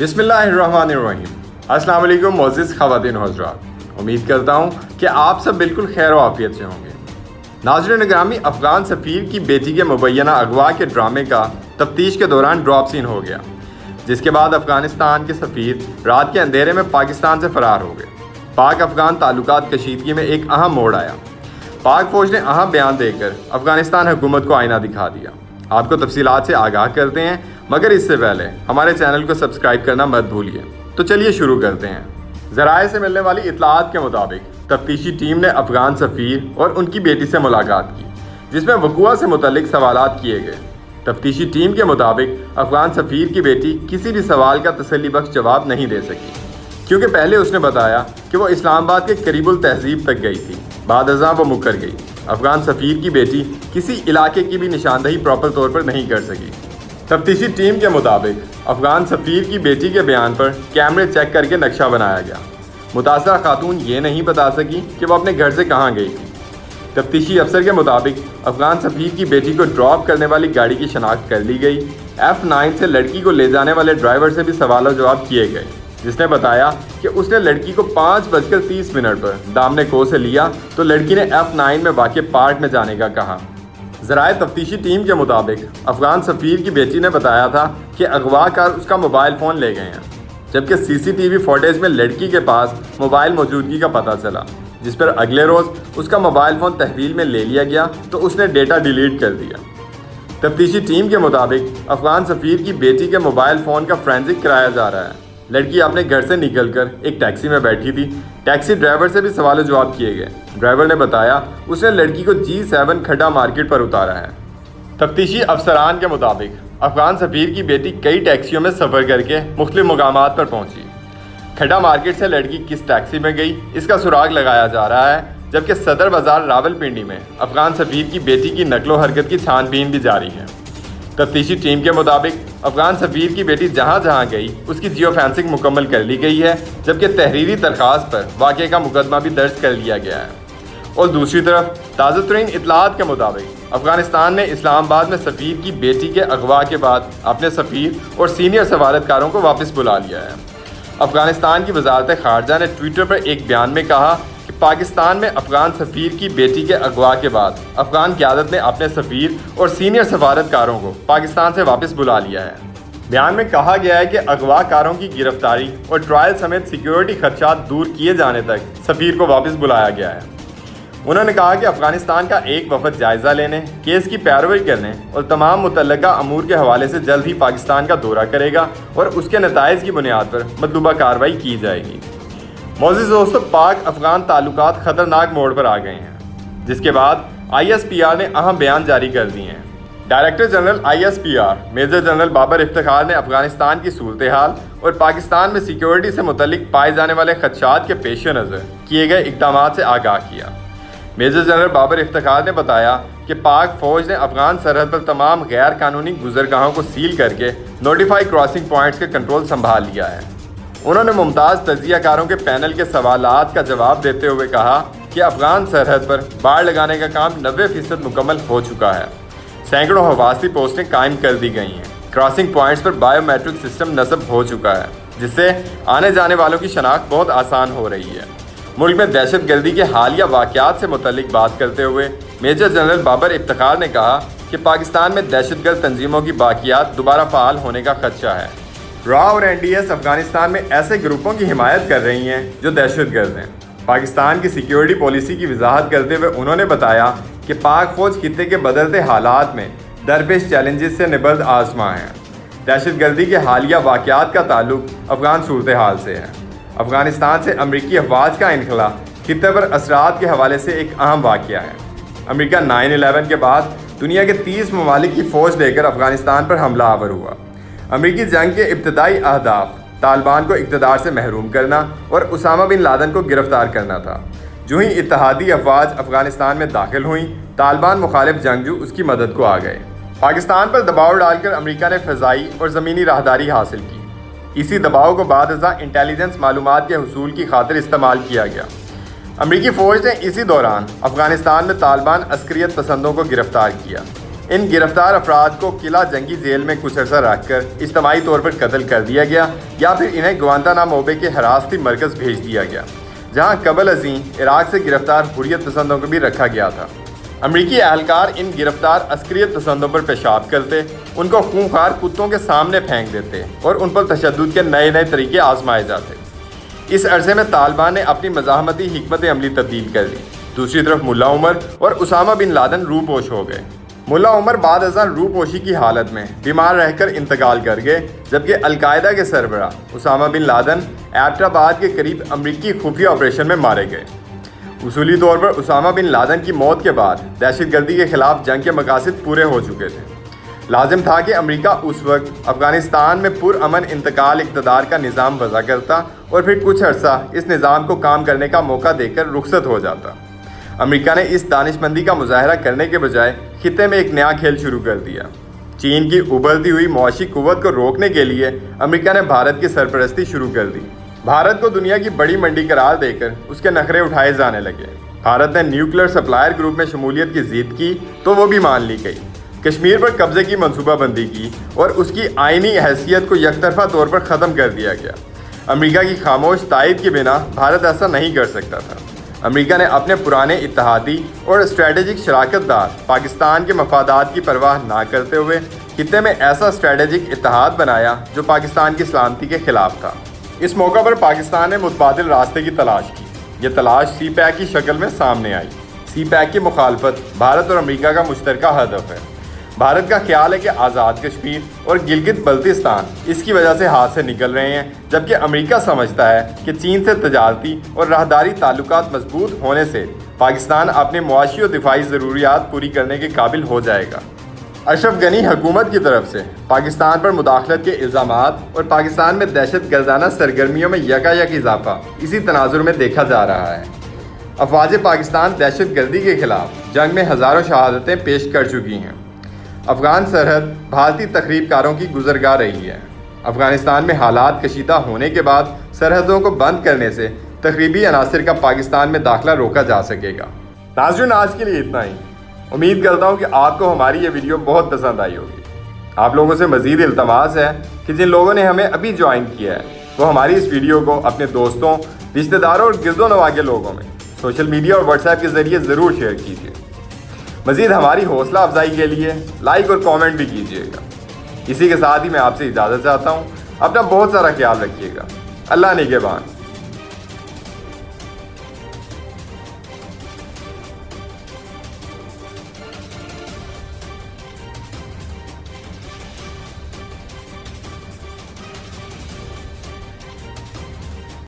بسم اللہ الرحمن الرحیم۔ السلام علیکم معزز خواتین و حضرات، امید کرتا ہوں کہ آپ سب بالکل خیر و عافیت سے ہوں گے۔ ناظرین گرامی، افغان سفیر کی بیٹی کے مبینہ اغوا کے ڈرامے کا تفتیش کے دوران ڈراپ سین ہو گیا، جس کے بعد افغانستان کے سفیر رات کے اندھیرے میں پاکستان سے فرار ہو گئے۔ پاک افغان تعلقات کشیدگی میں ایک اہم موڑ آیا۔ پاک فوج نے اہم بیان دے کر افغانستان حکومت کو آئینہ دکھا دیا۔ آپ کو تفصیلات سے آگاہ کرتے ہیں، مگر اس سے پہلے ہمارے چینل کو سبسکرائب کرنا مت بھولیے۔ تو چلیے شروع کرتے ہیں۔ ذرائع سے ملنے والی اطلاعات کے مطابق تفتیشی ٹیم نے افغان سفیر اور ان کی بیٹی سے ملاقات کی، جس میں وقوع سے متعلق سوالات کیے گئے۔ تفتیشی ٹیم کے مطابق افغان سفیر کی بیٹی کسی بھی سوال کا تسلی بخش جواب نہیں دے سکی، کیونکہ پہلے اس نے بتایا کہ وہ اسلام آباد کے قریب التہذیب تک گئی تھی، بعد ازاں وہ مکر گئی۔ افغان سفیر کی بیٹی کسی علاقے کی بھی نشاندہی پراپر طور پر نہیں کر سکی۔ تفتیشی ٹیم کے مطابق افغان سفیر کی بیٹی کے بیان پر کیمرے چیک کر کے نقشہ بنایا گیا۔ متاثرہ خاتون یہ نہیں بتا سکی کہ وہ اپنے گھر سے کہاں گئی تھی۔ تفتیشی افسر کے مطابق افغان سفیر کی بیٹی کو ڈراپ کرنے والی گاڑی کی شناخت کر لی گئی۔ F9 سے لڑکی کو لے جانے والے ڈرائیور سے بھی سوال و جواب کیے گئے، جس نے بتایا کہ اس نے لڑکی کو 5:30 پر دامنے کو سے لیا تو لڑکی نے F9 میں واقع پارک میں جانے کا کہا۔ ذرائع تفتیشی ٹیم کے مطابق افغان سفیر کی بیٹی نے بتایا تھا کہ اغوا کار اس کا موبائل فون لے گئے ہیں، جبکہ CCTV فوٹیج میں لڑکی کے پاس موبائل موجودگی کا پتہ چلا، جس پر اگلے روز اس کا موبائل فون تحویل میں لے لیا گیا تو اس نے ڈیٹا ڈیلیٹ کر دیا۔ تفتیشی ٹیم کے مطابق افغان سفیر کی بیٹی کے موبائل فون کا فرینزک کرایا جا رہا ہے۔ لڑکی اپنے گھر سے نکل کر ایک ٹیکسی میں بیٹھی تھی۔ ٹیکسی ڈرائیور سے بھی سوال و جواب کیے گئے۔ ڈرائیور نے بتایا اس نے لڑکی کو G7 کھڈا مارکیٹ پر اتارا ہے۔ تفتیشی افسران کے مطابق افغان سفیر کی بیٹی کئی ٹیکسیوں میں سفر کر کے مختلف مقامات پر پہنچی۔ کھڈا مارکیٹ سے لڑکی کس ٹیکسی میں گئی، اس کا سراغ لگایا جا رہا ہے، جبکہ صدر بازار راولپنڈی میں افغان سفیر کی بیٹی کی نقل و حرکت کی چھان بین بھی جاری ہے۔ تفتیشی ٹیم کے مطابق افغان سفیر کی بیٹی جہاں جہاں گئی اس کی جیو فینسنگ مکمل کر لی گئی ہے، جبکہ تحریری درخواست پر واقعے کا مقدمہ بھی درج کر لیا گیا ہے۔ اور دوسری طرف تازہ ترین اطلاعات کے مطابق افغانستان نے اسلام آباد میں سفیر کی بیٹی کے اغوا کے بعد اپنے سفیر اور سینئر سفارتکاروں کو واپس بلا لیا ہے۔ افغانستان کی وزارت خارجہ نے ٹویٹر پر ایک بیان میں کہا کہ پاکستان میں افغان سفیر کی بیٹی کے اغوا کے بعد افغان قیادت نے اپنے سفیر اور سینئر سفارتکاروں کو پاکستان سے واپس بلا لیا ہے۔ بیان میں کہا گیا ہے کہ اغوا کاروں کی گرفتاری اور ٹرائل سمیت سیکیورٹی خدشات دور کیے جانے تک سفیر کو واپس بلایا گیا ہے۔ انہوں نے کہا کہ افغانستان کا ایک وفد جائزہ لینے، کیس کی پیروی کرنے اور تمام متعلقہ امور کے حوالے سے جلد ہی پاکستان کا دورہ کرے گا اور اس کے نتائج کی بنیاد پر مطلوبہ کارروائی کی جائے گی۔ معزز دوستو، پاک افغان تعلقات خطرناک موڑ پر آ گئے ہیں، جس کے بعد ISPR نے اہم بیان جاری کر دیے ہیں۔ Director general ISPR major general Babar Iftikhar نے افغانستان کی صورتحال اور پاکستان میں سیکیورٹی سے متعلق پائے جانے والے خدشات کے پیش نظر کیے گئے اقدامات سے آگاہ کیا۔ میجر جنرل بابر افتخار نے بتایا کہ پاک فوج نے افغان سرحد پر تمام غیر قانونی گزرگاہوں کو سیل کر کے نوٹیفائی کراسنگ پوائنٹس کے کنٹرول سنبھال لیا ہے۔ انہوں نے ممتاز تجزیہ کاروں کے پینل کے سوالات کا جواب دیتے ہوئے کہا کہ افغان سرحد پر باڑ لگانے کا کام 90% مکمل ہو چکا ہے۔ سینکڑوں حفاظتی پوسٹیں قائم کر دی گئی ہیں۔ کراسنگ پوائنٹس پر بائیو میٹرک سسٹم نصب ہو چکا ہے، جس سے آنے جانے والوں کی شناخت بہت آسان ہو رہی ہے۔ ملک میں دہشت گردی کے حالیہ واقعات سے متعلق بات کرتے ہوئے میجر جنرل بابر افتخار نے کہا کہ پاکستان میں دہشت گرد تنظیموں کی باقیات دوبارہ فعال ہونے کا خدشہ ہے۔ را اور NDS افغانستان میں ایسے گروپوں کی حمایت کر رہی ہیں جو دہشت گرد ہیں۔ پاکستان کی سیکیورٹی پالیسی کی وضاحت کرتے ہوئے انہوں نے بتایا کہ پاک فوج خطے کے بدلتے حالات میں درپیش چیلنجز سے نبرد آزما ہے۔ دہشت گردی کے حالیہ واقعات کا تعلق افغان صورتحال سے ہے۔ افغانستان سے امریکی افواج کا انخلا خطے پر اثرات کے حوالے سے ایک اہم واقعہ ہے۔ امریکہ 9/11 کے بعد دنیا کے 30 ممالک کی فوج لے کر افغانستان پر حملہ آور ہوا۔ امریکی جنگ کے ابتدائی اہداف طالبان کو اقتدار سے محروم کرنا اور اسامہ بن لادن کو گرفتار کرنا تھا۔ جو ہی اتحادی افواج افغانستان میں داخل ہوئیں، طالبان مخالف جنگجو اس کی مدد کو آ گئے۔ پاکستان پر دباؤ ڈال کر امریکہ نے فضائی اور زمینی راہداری حاصل کی۔ اسی دباؤ کو بعد ازاں انٹیلیجنس معلومات کے حصول کی خاطر استعمال کیا گیا۔ امریکی فوج نے اسی دوران افغانستان میں طالبان عسکریت پسندوں کو گرفتار کیا۔ ان گرفتار افراد کو قلعہ جنگی ذیل میں کچھ عرصہ رکھ کر اجتماعی طور پر قتل کر دیا گیا یا پھر انہیں گوانتانامو بے کے حراستی مرکز بھیج دیا گیا، جہاں قبل ازیں عراق سے گرفتار حریت پسندوں کو بھی رکھا گیا تھا۔ امریکی اہلکار ان گرفتار عسکریت پسندوں پر پیشاب کرتے، ان کو خونخوار کتوں کے سامنے پھینک دیتے اور ان پر تشدد کے نئے نئے طریقے آزمائے جاتے۔ اس عرصے میں طالبان نے اپنی مزاحمتی حکمت عملی تبدیل کر دی۔ دوسری طرف ملا عمر اور اسامہ بن لادن روپوش ہو گئے۔ ملا عمر بعد ازاں روپوشی کی حالت میں بیمار رہ کر انتقال کر گئے، جبکہ القاعدہ کے سربراہ اسامہ بن لادن ایبٹ آباد کے قریب امریکی خفیہ آپریشن میں مارے گئے۔ اصولی طور پر اسامہ بن لادن کی موت کے بعد دہشت گردی کے خلاف جنگ کے مقاصد پورے ہو چکے تھے۔ لازم تھا کہ امریکہ اس وقت افغانستان میں پرامن انتقال اقتدار کا نظام وضع کرتا اور پھر کچھ عرصہ اس نظام کو کام کرنے کا موقع دے کر رخصت ہو جاتا۔ امریکہ نے اس دانشمندی کا مظاہرہ کرنے کے بجائے خطے میں ایک نیا کھیل شروع کر دیا۔ چین کی ابھرتی ہوئی معاشی قوت کو روکنے کے لیے امریکہ نے بھارت کی سرپرستی شروع کر دی۔ بھارت کو دنیا کی بڑی منڈی قرار دے کر اس کے نخرے اٹھائے جانے لگے۔ بھارت نے نیوکلیر سپلائر گروپ میں شمولیت کی ضد کی تو وہ بھی مان لی گئی، کشمیر پر قبضے کی منصوبہ بندی کی اور اس کی آئینی حیثیت کو یک طرفہ طور پر ختم کر دیا گیا۔ امریکہ کی خاموش تائید کی بنا بھارت ایسا نہیں کر سکتا تھا۔ امریکہ نے اپنے پرانے اتحادی اور اسٹریٹجک شراکت دار پاکستان کے مفادات کی پرواہ نہ کرتے ہوئے خطے میں ایسا اسٹریٹجک اتحاد بنایا جو پاکستان کی سلامتی کے خلاف تھا۔ اس موقع پر پاکستان نے متبادل راستے کی تلاش کی۔ یہ تلاش سی پیک کی شکل میں سامنے آئی۔ سی پیک کی مخالفت بھارت اور امریکہ کا مشترکہ ہدف ہے۔ بھارت کا خیال ہے کہ آزاد کشمیر اور گلگت بلتستان اس کی وجہ سے ہاتھ سے نکل رہے ہیں، جبکہ امریکہ سمجھتا ہے کہ چین سے تجارتی اور راہداری تعلقات مضبوط ہونے سے پاکستان اپنے معاشی اور دفاعی ضروریات پوری کرنے کے قابل ہو جائے گا۔ اشرف غنی حکومت کی طرف سے پاکستان پر مداخلت کے الزامات اور پاکستان میں دہشت گردانہ سرگرمیوں میں یکایک اضافہ اسی تناظر میں دیکھا جا رہا ہے۔ افواج پاکستان دہشت گردی کے خلاف جنگ میں ہزاروں شہادتیں پیش کر چکی ہیں۔ افغان سرحد بھارتی تخریب کاروں کی گزرگاہ رہی ہے۔ افغانستان میں حالات کشیدہ ہونے کے بعد سرحدوں کو بند کرنے سے تخریبی عناصر کا پاکستان میں داخلہ روکا جا سکے گا۔ ناظرین، آج کے لیے اتنا ہی۔ امید کرتا ہوں کہ آپ کو ہماری یہ ویڈیو بہت پسند آئی ہوگی۔ آپ لوگوں سے مزید التماس ہے کہ جن لوگوں نے ہمیں ابھی جوائن کیا ہے وہ ہماری اس ویڈیو کو اپنے دوستوں، رشتہ داروں اور گرد و نواح کے لوگوں میں سوشل میڈیا اور واٹس ایپ کے ذریعے ضرور شیئر کیجیے۔ مزید ہماری حوصلہ افزائی کے لیے لائک اور کامنٹ بھی کیجیے گا۔ اسی کے ساتھ ہی میں آپ سے اجازت چاہتا ہوں۔ اپنا بہت سارا خیال رکھیے گا۔ اللہ نگہبان۔